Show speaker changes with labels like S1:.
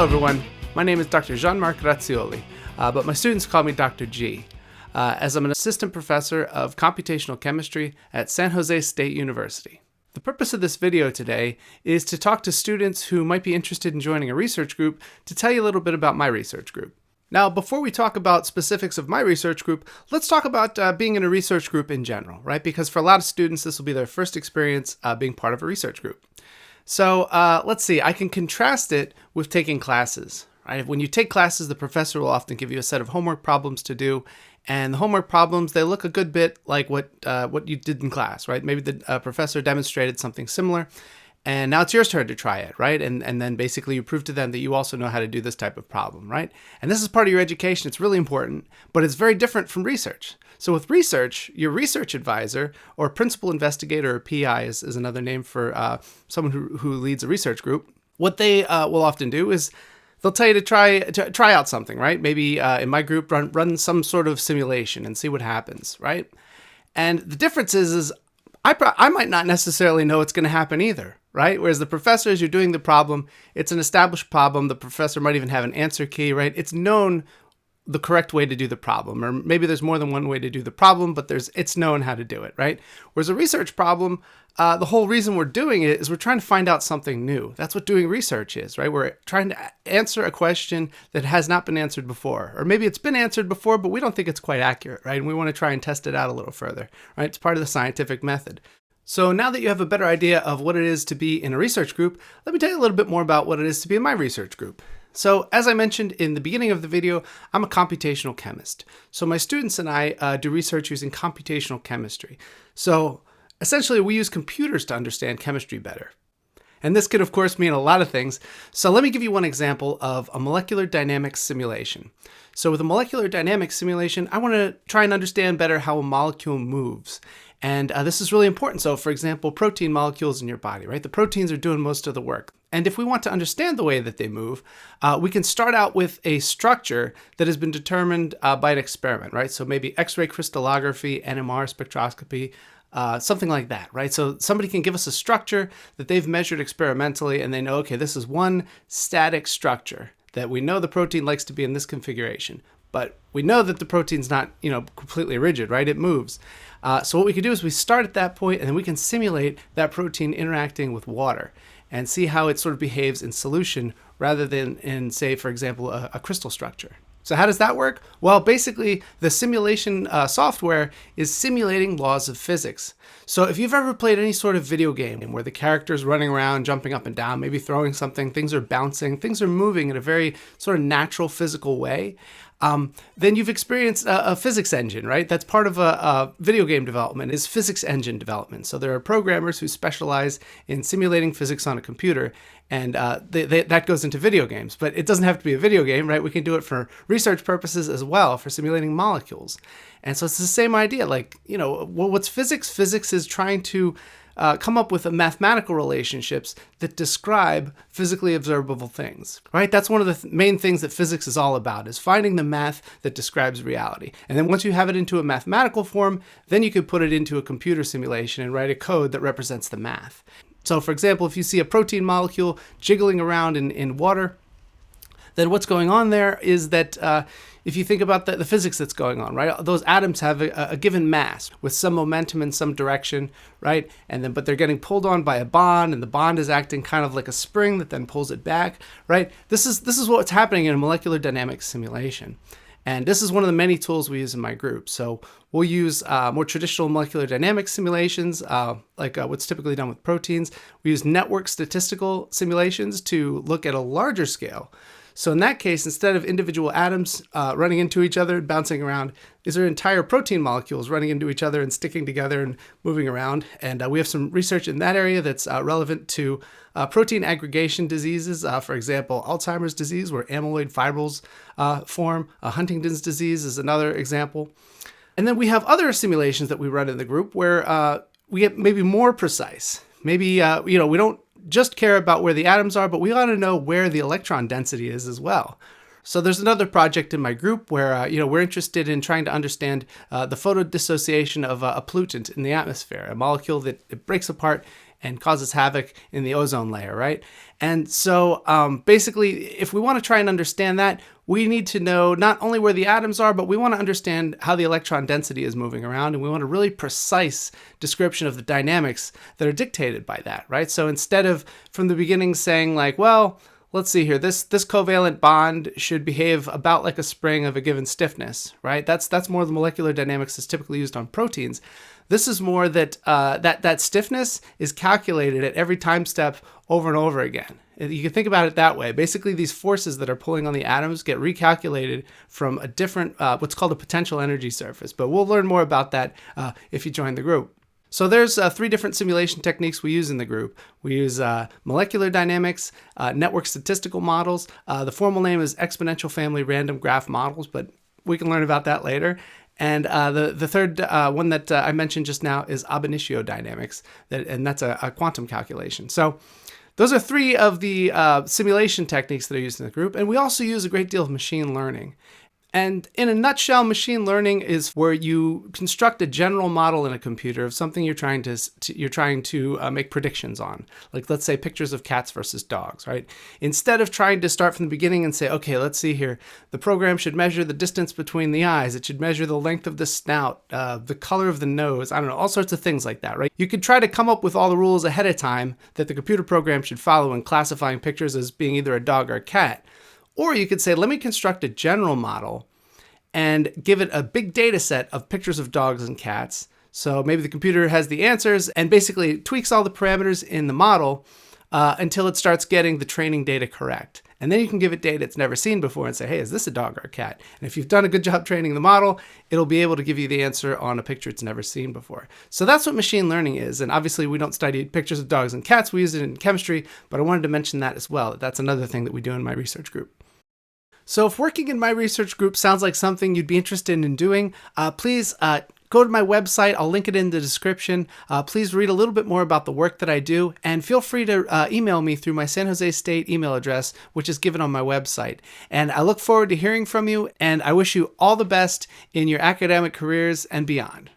S1: Hello everyone, my name is Dr. Jean-Marc Grazioli, but my students call me Dr. G, as I'm an assistant professor of computational chemistry at San Jose State University. The purpose of this video today is to talk to students who might be interested in joining a research group to tell you a little bit about my research group. Now, before we talk about specifics of my research group, let's talk about being in a research group in general, right? Because for a lot of students, this will be their first experience being part of a research group. So let's see, I can contrast it with taking classes, right? When you take classes, the professor will often give you a set of homework problems to do, and the homework problems, they look a good bit like what you did in class, right? Maybe the professor demonstrated something similar, and now it's your turn to try it, right? And then basically you prove to them that you also know how to do this type of problem, right? And this is part of your education. It's really important, but it's very different from research. So with research, your research advisor or principal investigator or PI is another name for someone who leads a research group. What they will often do is they'll tell you to try out something, right? Maybe in my group, run some sort of simulation and see what happens, right? And the difference is I might not necessarily know what's going to happen either, right? Whereas the professor, as you're doing the problem, it's an established problem. The professor might even have an answer key, right? It's known the correct way to do the problem, or maybe there's more than one way to do the problem, but it's known how to do it, right? Whereas a research problem, the whole reason we're doing it is we're trying to find out something new. That's what doing research is, right? We're trying to answer a question that has not been answered before, or maybe it's been answered before, but we don't think it's quite accurate, right? And we want to try and test it out a little further, right? It's part of the scientific method. So now that you have a better idea of what it is to be in a research group, let me tell you a little bit more about what it is to be in my research group. So as I mentioned in the beginning of the video, I'm a computational chemist. So my students and I do research using computational chemistry. So essentially we use computers to understand chemistry better. And this could of course mean a lot of things. So let me give you one example of a molecular dynamics simulation. So with a molecular dynamics simulation, I want to try and understand better how a molecule moves. And this is really important. So for example, protein molecules in your body, right? The proteins are doing most of the work. And if we want to understand the way that they move, we can start out with a structure that has been determined by an experiment, right? So maybe X-ray crystallography, NMR spectroscopy, something like that, right? So somebody can give us a structure that they've measured experimentally and they know, okay, this is one static structure that we know the protein likes to be in this configuration. But we know that the protein's not, completely rigid, right? It moves. So what we can do is we start at that point and then we can simulate that protein interacting with water and see how it sort of behaves in solution rather than in, say, for example, a crystal structure. So how does that work? Well, basically, the simulation software is simulating laws of physics. So if you've ever played any sort of video game where the character's running around, jumping up and down, maybe throwing something, things are bouncing, things are moving in a very sort of natural physical way, then you've experienced a physics engine, right? That's part of a video game development is physics engine development. So there are programmers who specialize in simulating physics on a computer, and that goes into video games. But it doesn't have to be a video game, right? We can do it for research purposes as well, for simulating molecules. And so it's the same idea. Like, what's physics? Physics is trying to come up with mathematical relationships that describe physically observable things, right? That's one of the main things that physics is all about, is finding the math that describes reality. And then once you have it into a mathematical form, then you could put it into a computer simulation and write a code that represents the math. So for example, if you see a protein molecule jiggling around in water, then what's going on there is that if you think about the physics that's going on, right? Those atoms have a given mass with some momentum in some direction, right? But they're getting pulled on by a bond, and the bond is acting kind of like a spring that then pulls it back, right? This is what's happening in a molecular dynamics simulation. And this is one of the many tools we use in my group. So we'll use more traditional molecular dynamics simulations, like what's typically done with proteins. We use network statistical simulations to look at a larger scale. So in that case, instead of individual atoms running into each other, bouncing around, these are entire protein molecules running into each other and sticking together and moving around. And we have some research in that area that's relevant to protein aggregation diseases. For example, Alzheimer's disease, where amyloid fibrils form. Huntington's disease is another example. And then we have other simulations that we run in the group where we get maybe more precise. Maybe, we don't just care about where the atoms are, but we want to know where the electron density is as well. So there's another project in my group where we're interested in trying to understand the photodissociation of a pollutant in the atmosphere, a molecule that it breaks apart and causes havoc in the ozone layer, right? And so basically, if we want to try and understand that, we need to know not only where the atoms are, but we want to understand how the electron density is moving around, and we want a really precise description of the dynamics that are dictated by that, right? So instead of from the beginning saying like, well, let's see here, this covalent bond should behave about like a spring of a given stiffness, right? That's more the molecular dynamics that's typically used on proteins. This is more that that stiffness is calculated at every time step over and over again. You can think about it that way. Basically, these forces that are pulling on the atoms get recalculated from a different, what's called a potential energy surface. But we'll learn more about that if you join the group. So there's 3 different simulation techniques we use in the group. We use molecular dynamics, network statistical models. The formal name is exponential family random graph models, but we can learn about that later. And the third one that I mentioned just now is ab initio dynamics, and that's a quantum calculation. So those are 3 of the simulation techniques that are used in the group, and we also use a great deal of machine learning. And in a nutshell, machine learning is where you construct a general model in a computer of something you're trying to make predictions on. Like, let's say pictures of cats versus dogs, right? Instead of trying to start from the beginning and say, okay, let's see here, the program should measure the distance between the eyes, it should measure the length of the snout, the color of the nose, I don't know, all sorts of things like that, right? You could try to come up with all the rules ahead of time that the computer program should follow in classifying pictures as being either a dog or a cat. Or you could say, let me construct a general model and give it a big data set of pictures of dogs and cats. So maybe the computer has the answers and basically tweaks all the parameters in the model until it starts getting the training data correct. And then you can give it data it's never seen before and say, hey, is this a dog or a cat? And if you've done a good job training the model, it'll be able to give you the answer on a picture it's never seen before. So that's what machine learning is. And obviously we don't study pictures of dogs and cats. We use it in chemistry, but I wanted to mention that as well. That's another thing that we do in my research group. So if working in my research group sounds like something you'd be interested in doing, please go to my website. I'll link it in the description. Please read a little bit more about the work that I do, and feel free to email me through my San Jose State email address, which is given on my website. And I look forward to hearing from you, and I wish you all the best in your academic careers and beyond.